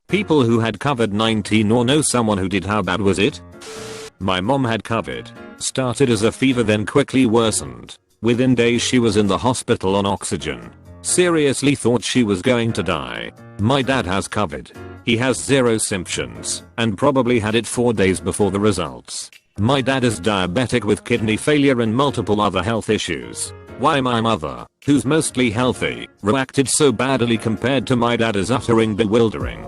People who had COVID-19 or know someone who did. How bad was it? My mom had COVID. Started as a fever, then quickly worsened. Within days she was in the hospital on oxygen. Seriously thought she was going to die. My dad has COVID. He has 0 symptoms and probably had it 4 days before the results. My dad is diabetic with kidney failure and multiple other health issues. Why my mother, who's mostly healthy, reacted so badly compared to my dad is uttering bewildering.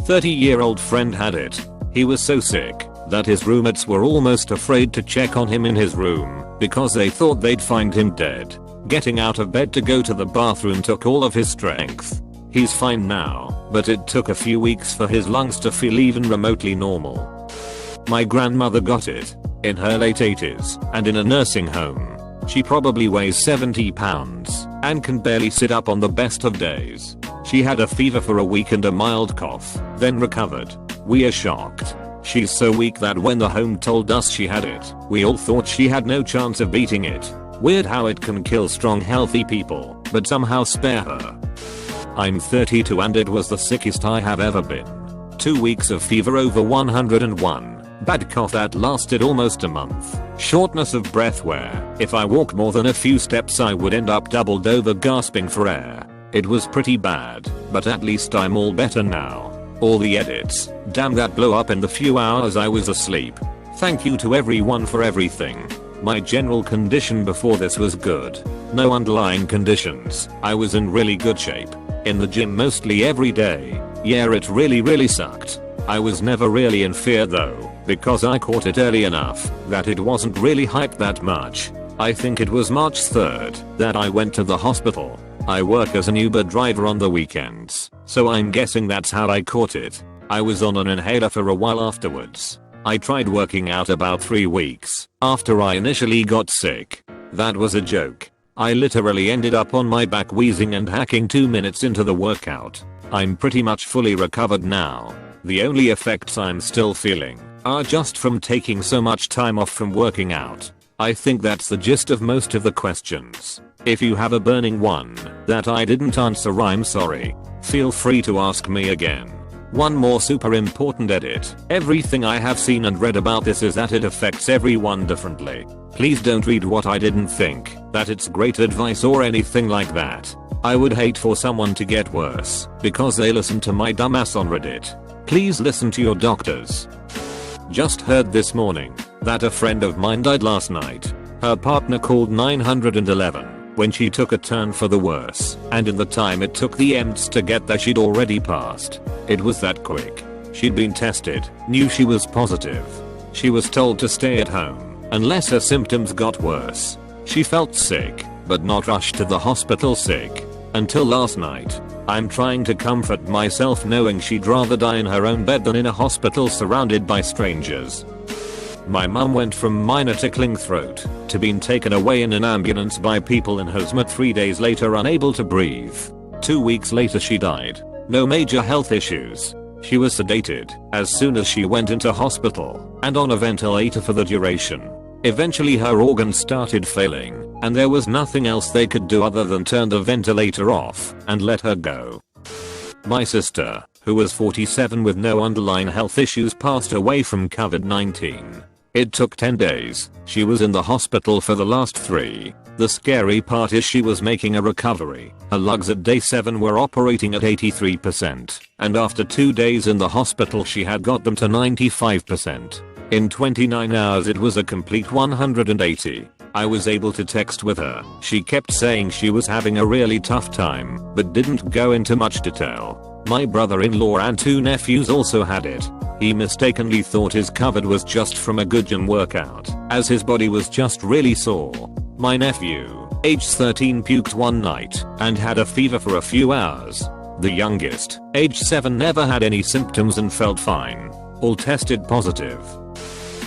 30-year-old friend had it. He was so sick that his roommates were almost afraid to check on him in his room because they thought they'd find him dead. Getting out of bed to go to the bathroom took all of his strength. He's fine now, but it took a few weeks for his lungs to feel even remotely normal. My grandmother got it in her late 80s and in a nursing home. She probably weighs 70 pounds and can barely sit up on the best of days. She had a fever for a week and a mild cough, then recovered. We are shocked. She's so weak that when the home told us she had it, we all thought she had no chance of beating it. Weird how it can kill strong healthy people, but somehow spare her. I'm 32 and it was the sickest I have ever been. 2 weeks of fever over 101. Bad cough that lasted almost a month. Shortness of breath where, if I walk more than a few steps I would end up doubled over gasping for air. It was pretty bad, but at least I'm all better now. All the edits, damn that blew up in the few hours I was asleep. Thank you to everyone for everything. My general condition before this was good. No underlying conditions. I was in really good shape. In the gym mostly every day. Yeah, it really sucked. I was never really in fear though, because I caught it early enough that it wasn't really hyped that much. I think it was March 3rd that I went to the hospital. I work as an Uber driver on the weekends, so I'm guessing that's how I caught it. I was on an inhaler for a while afterwards. I tried working out about 3 weeks after I initially got sick. That was a joke. I literally ended up on my back wheezing and hacking 2 minutes into the workout. I'm pretty much fully recovered now. The only effects I'm still feeling are just from taking so much time off from working out. I think that's the gist of most of the questions. If you have a burning one that I didn't answer, I'm sorry. Feel free to ask me again. One more super important edit. Everything I have seen and read about this is that it affects everyone differently. Please don't read what I didn't think that it's great advice or anything like that. I would hate for someone to get worse because they listen to my dumbass on Reddit. Please listen to your doctors. Just heard this morning that a friend of mine died last night. Her partner called 911 when she took a turn for the worse, and in the time it took the EMTs to get there she'd already passed. It was that quick. She'd been tested, knew she was positive. She was told to stay at home unless her symptoms got worse. She felt sick, but not rushed to the hospital sick. Until last night. I'm trying to comfort myself knowing she'd rather die in her own bed than in a hospital surrounded by strangers. My mum went from minor tickling throat to being taken away in an ambulance by people in hazmat 3 days later unable to breathe. 2 weeks later she died. No major health issues. She was sedated as soon as she went into hospital and on a ventilator for the duration. Eventually her organs started failing and there was nothing else they could do other than turn the ventilator off and let her go. My sister, who was 47 with no underlying health issues, passed away from COVID-19. It took 10 days. She was in the hospital for the last 3. The scary part is she was making a recovery. Her lungs at day 7 were operating at 83%, and after 2 days in the hospital she had got them to 95%. In 29 hours it was a complete 180. I was able to text with her. She kept saying she was having a really tough time, but didn't go into much detail. My brother-in-law and 2 nephews also had it. He mistakenly thought his COVID was just from a good gym workout, as his body was just really sore. My nephew, age 13, puked one night and had a fever for a few hours. The youngest, age 7, never had any symptoms and felt fine. All tested positive.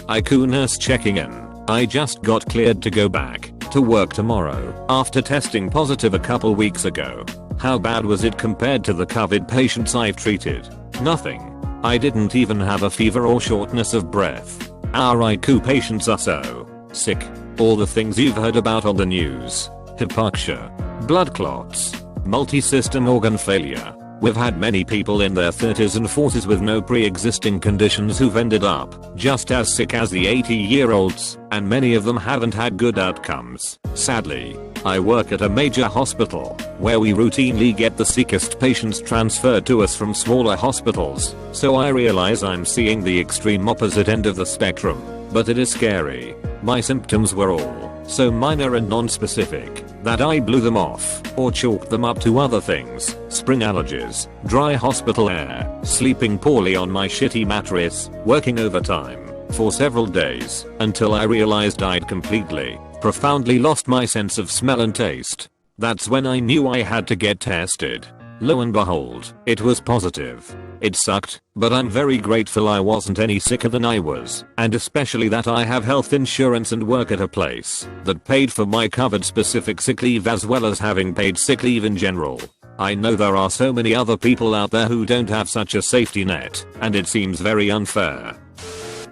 IQ nurse checking in. I just got cleared to go back to work tomorrow after testing positive a couple weeks ago. How bad was it compared to the COVID patients I've treated? Nothing. I didn't even have a fever or shortness of breath. Our IQ patients are so sick. All the things you've heard about on the news. Hypoxia, blood clots, multi-system organ failure. We've had many people in their 30s and 40s with no pre-existing conditions who've ended up just as sick as the 80-year-olds, and many of them haven't had good outcomes. Sadly, I work at a major hospital where we routinely get the sickest patients transferred to us from smaller hospitals, so I realize I'm seeing the extreme opposite end of the spectrum, but it is scary. My symptoms were all so minor and non-specific that I blew them off or chalked them up to other things: spring allergies, dry hospital air, sleeping poorly on my shitty mattress, working overtime for several days until I realized I'd completely, profoundly lost my sense of smell and taste. That's when I knew I had to get tested. Lo and behold, it was positive. It sucked, but I'm very grateful I wasn't any sicker than I was, and especially that I have health insurance and work at a place that paid for my covered specific sick leave as well as having paid sick leave in general. I know there are so many other people out there who don't have such a safety net, and it seems very unfair.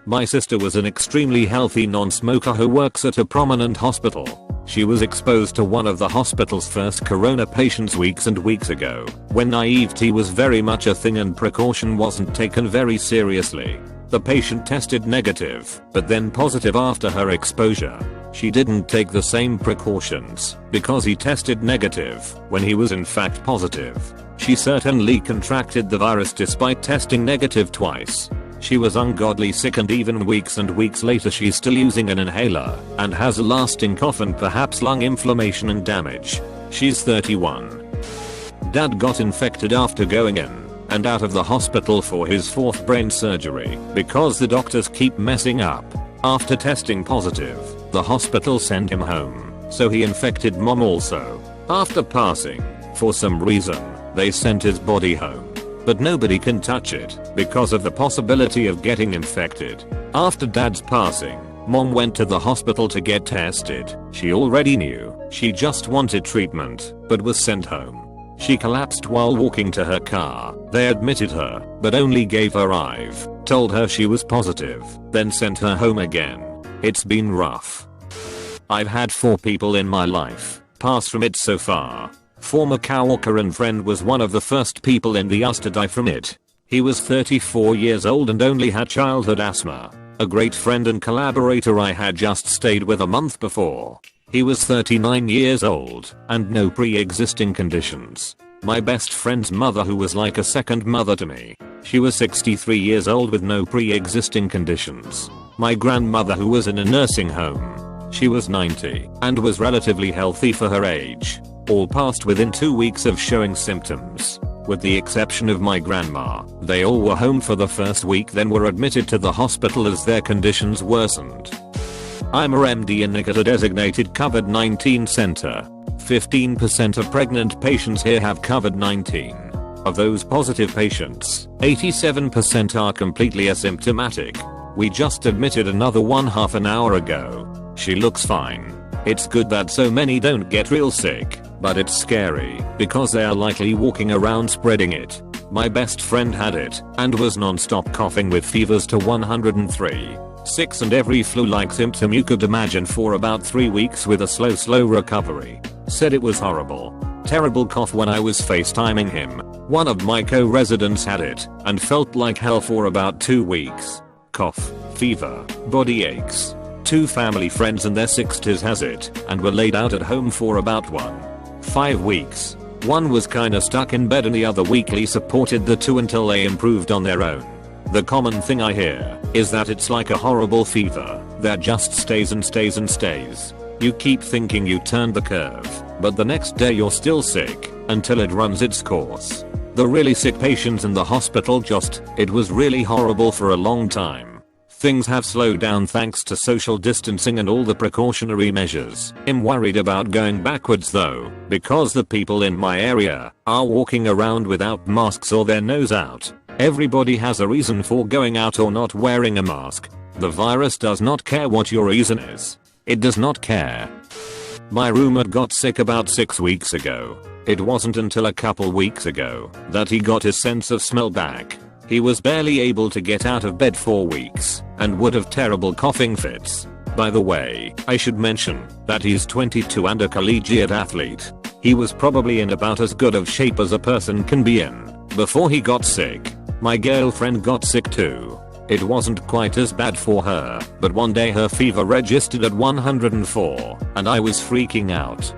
My sister was an extremely healthy non-smoker who works at a prominent hospital. She was exposed to one of the hospital's first corona patients weeks and weeks ago, when naivety was very much a thing and precaution wasn't taken very seriously. The patient tested negative, but then positive after her exposure. She didn't take the same precautions because he tested negative when he was in fact positive. She certainly contracted the virus despite testing negative twice. She was ungodly sick, and even weeks and weeks later she's still using an inhaler and has a lasting cough and perhaps lung inflammation and damage. She's 31. Dad got infected after going in and out of the hospital for his 4th brain surgery because the doctors keep messing up. After testing positive, the hospital sent him home, so he infected mom also. After passing, for some reason, they sent his body home. But nobody can touch it because of the possibility of getting infected. After dad's passing, mom went to the hospital to get tested. She already knew she just wanted treatment, but was sent home. She collapsed while walking to her car. They admitted her, but only gave her IV, told her she was positive, then sent her home again. It's been rough. I've had 4 people in my life pass from it so far. Former coworker and friend was one of the first people in the US to die from it. He was 34 years old and only had childhood asthma. A great friend and collaborator I had just stayed with a month before. He was 39 years old and no pre-existing conditions. My best friend's mother, who was like a second mother to me. She was 63 years old with no pre-existing conditions. My grandmother, who was in a nursing home. She was 90 and was relatively healthy for her age. All passed within 2 weeks of showing symptoms. With the exception of my grandma, they all were home for the first week, then were admitted to the hospital as their conditions worsened. I'm a MD in a designated COVID-19 center. 15% of pregnant patients here have COVID-19. Of those positive patients, 87% are completely asymptomatic. We just admitted another one half an hour ago. She looks fine. It's good that so many don't get real sick, but it's scary because they are likely walking around spreading it. My best friend had it and was non-stop coughing with fevers to 103, 6 and every flu-like symptom you could imagine for about 3 weeks with a slow recovery. Said it was horrible. Terrible cough when I was FaceTiming him. One of my co-residents had it and felt like hell for about 2 weeks. Cough, fever, body aches. 2 family friends in their 60s has it and were laid out at home for about 5 weeks. One was kinda stuck in bed and the other weekly supported the 2 until they improved on their own. The common thing I hear is that it's like a horrible fever that just stays and stays and stays. You keep thinking you turned the curve, but the next day you're still sick until it runs its course. The really sick patients in the hospital it was really horrible for a long time. Things have slowed down thanks to social distancing and all the precautionary measures. I'm worried about going backwards though, because the people in my area are walking around without masks or their nose out. Everybody has a reason for going out or not wearing a mask. The virus does not care what your reason is. It does not care. My roommate got sick about 6 weeks ago. It wasn't until a couple weeks ago that he got his sense of smell back. He was barely able to get out of bed for weeks and would have terrible coughing fits. By the way, I should mention that he's 22 and a collegiate athlete. He was probably in about as good of shape as a person can be in. Before he got sick, my girlfriend got sick too. It wasn't quite as bad for her, but one day her fever registered at 104, and I was freaking out.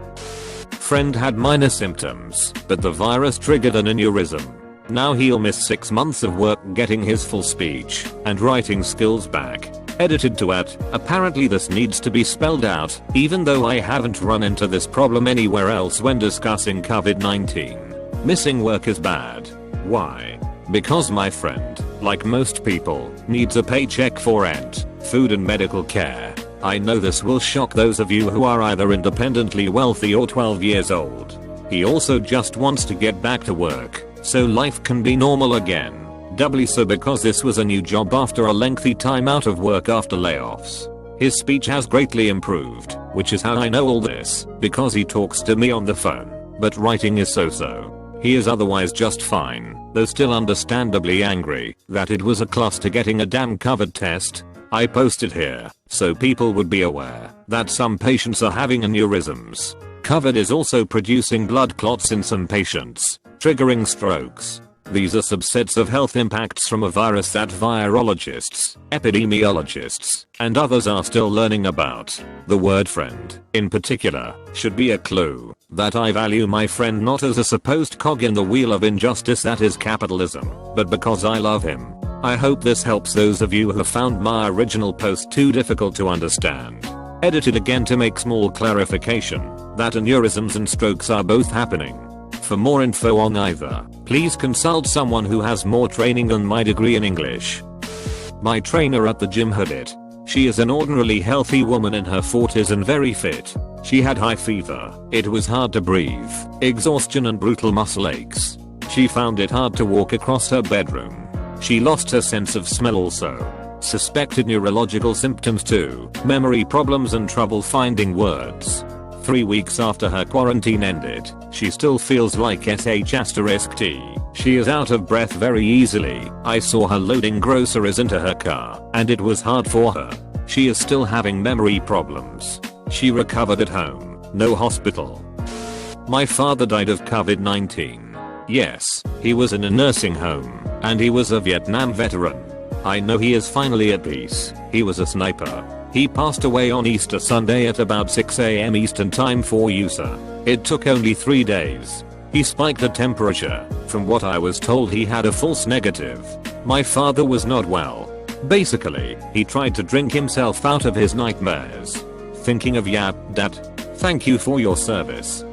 Friend had minor symptoms, but the virus triggered an aneurysm. Now he'll miss 6 months of work getting his full speech and writing skills back. Edited to @ apparently this needs to be spelled out, even though I haven't run into this problem anywhere else when discussing COVID-19. Missing work is bad. Why? Because my friend, like most people, needs a paycheck for rent, food and medical care. I know this will shock those of you who are either independently wealthy or 12 years old. He also just wants to get back to work, so life can be normal again. Doubly so because this was a new job after a lengthy time out of work after layoffs. His speech has greatly improved, which is how I know all this, because he talks to me on the phone, but writing is so-so. He is otherwise just fine, though still understandably angry that it was a cluster getting a damn COVID test. I posted here, so people would be aware that some patients are having aneurysms. COVID is also producing blood clots in some patients, triggering strokes. These are subsets of health impacts from a virus that virologists, epidemiologists, and others are still learning about. The word friend, in particular, should be a clue that I value my friend not as a supposed cog in the wheel of injustice that is capitalism, but because I love him. I hope this helps those of you who have found my original post too difficult to understand. Edited again to make small clarification that aneurysms and strokes are both happening. For more info on either, please consult someone who has more training than my degree in English. My trainer at the gym had it. She is an ordinarily healthy woman in her 40s and very fit. She had high fever. It was hard to breathe, exhaustion and brutal muscle aches. She found it hard to walk across her bedroom. She lost her sense of smell also. Suspected neurological symptoms too, memory problems and trouble finding words. 3 weeks after her quarantine ended, she still feels like sh*t. She is out of breath very easily. I saw her loading groceries into her car, and it was hard for her. She is still having memory problems. She recovered at home, no hospital. My father died of COVID-19. Yes, he was in a nursing home, and he was a Vietnam veteran. I know he is finally at peace. He was a sniper. He passed away on Easter Sunday at about 6 AM Eastern Time for USA. It took only 3 days. He spiked a temperature. From what I was told, he had a false negative. My father was not well. Basically, he tried to drink himself out of his nightmares. Thinking of Dad. Thank you for your service.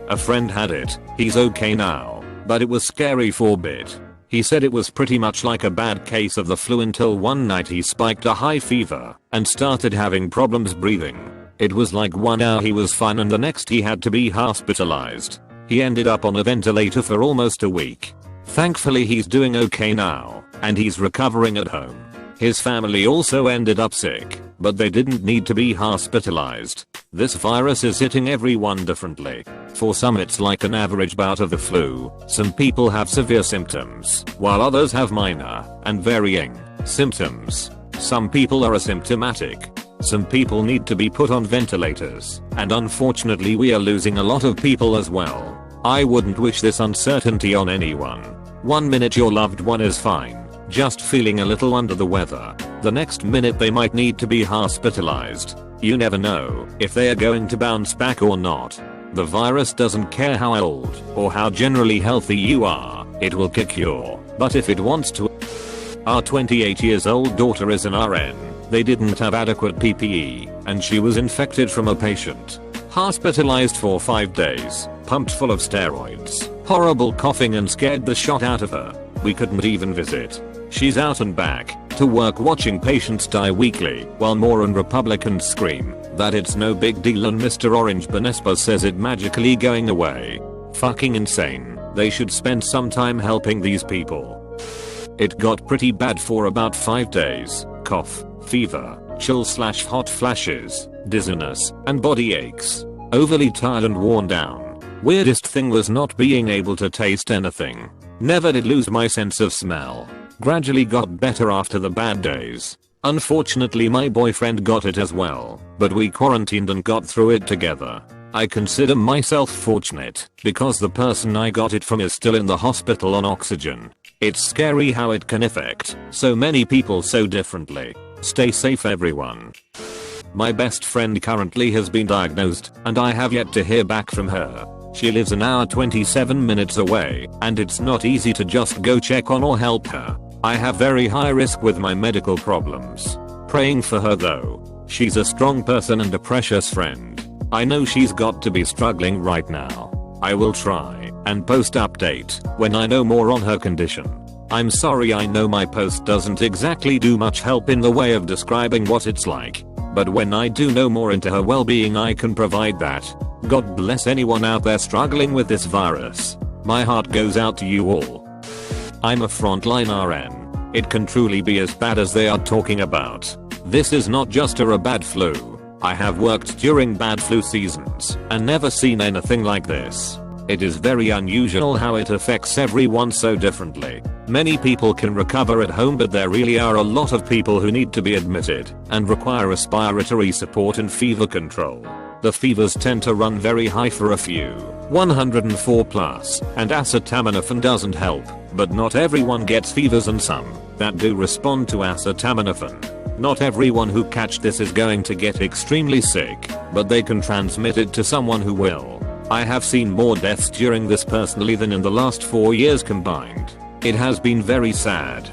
A friend had it. He's okay now, but it was scary for a bit. He said it was pretty much like a bad case of the flu until one night he spiked a high fever and started having problems breathing. It was like 1 hour he was fine and the next he had to be hospitalized. He ended up on a ventilator for almost a week. Thankfully he's doing okay now, and he's recovering at home. His family also ended up sick, but they didn't need to be hospitalized. This virus is hitting everyone differently. For some it's like an average bout of the flu. Some people have severe symptoms, while others have minor and varying symptoms. Some people are asymptomatic. Some people need to be put on ventilators, and unfortunately we are losing a lot of people as well. I wouldn't wish this uncertainty on anyone. 1 minute your loved one is fine, just feeling a little under the weather. The next minute they might need to be hospitalized. You never know if they are going to bounce back or not. The virus doesn't care how old or how generally healthy you are, it will kick you. But if it wants to. Our 28 years old daughter is an RN. They didn't have adequate PPE, and she was infected from a patient. Hospitalized for 5 days, pumped full of steroids, horrible coughing and scared the shot out of her. We couldn't even visit. She's out and back to work watching patients die weekly while more and Republicans scream that it's no big deal and Mr. Orange Bonespa says it magically going away. Fucking insane. They should spend some time helping these people. It got pretty bad for about 5 days. Cough, fever, chill/hot flashes, dizziness, and body aches. Overly tired and worn down. Weirdest thing was not being able to taste anything. Never did lose my sense of smell. Gradually got better after the bad days. Unfortunately my boyfriend got it as well, but we quarantined and got through it together. I consider myself fortunate because the person I got it from is still in the hospital on oxygen. It's scary how it can affect so many people so differently. Stay safe everyone. My best friend currently has been diagnosed and I have yet to hear back from her. She lives an hour 27 minutes away and it's not easy to just go check on or help her. I have very high risk with my medical problems. Praying for her though. She's a strong person and a precious friend. I know she's got to be struggling right now. I will try and post update when I know more on her condition. I'm sorry, I know my post doesn't exactly do much help in the way of describing what it's like, but when I do know more into her well-being I can provide that. God bless anyone out there struggling with this virus. My heart goes out to you all. I'm a frontline RN. It can truly be as bad as they are talking about. This is not just a bad flu. I have worked during bad flu seasons and never seen anything like this. It is very unusual how it affects everyone so differently. Many people can recover at home, but there really are a lot of people who need to be admitted and require respiratory support and fever control. The fevers tend to run very high for a few, 104 plus, and acetaminophen doesn't help, but not everyone gets fevers and some that do respond to acetaminophen. Not everyone who catch this is going to get extremely sick, but they can transmit it to someone who will. I have seen more deaths during this personally than in the last 4 years combined. It has been very sad.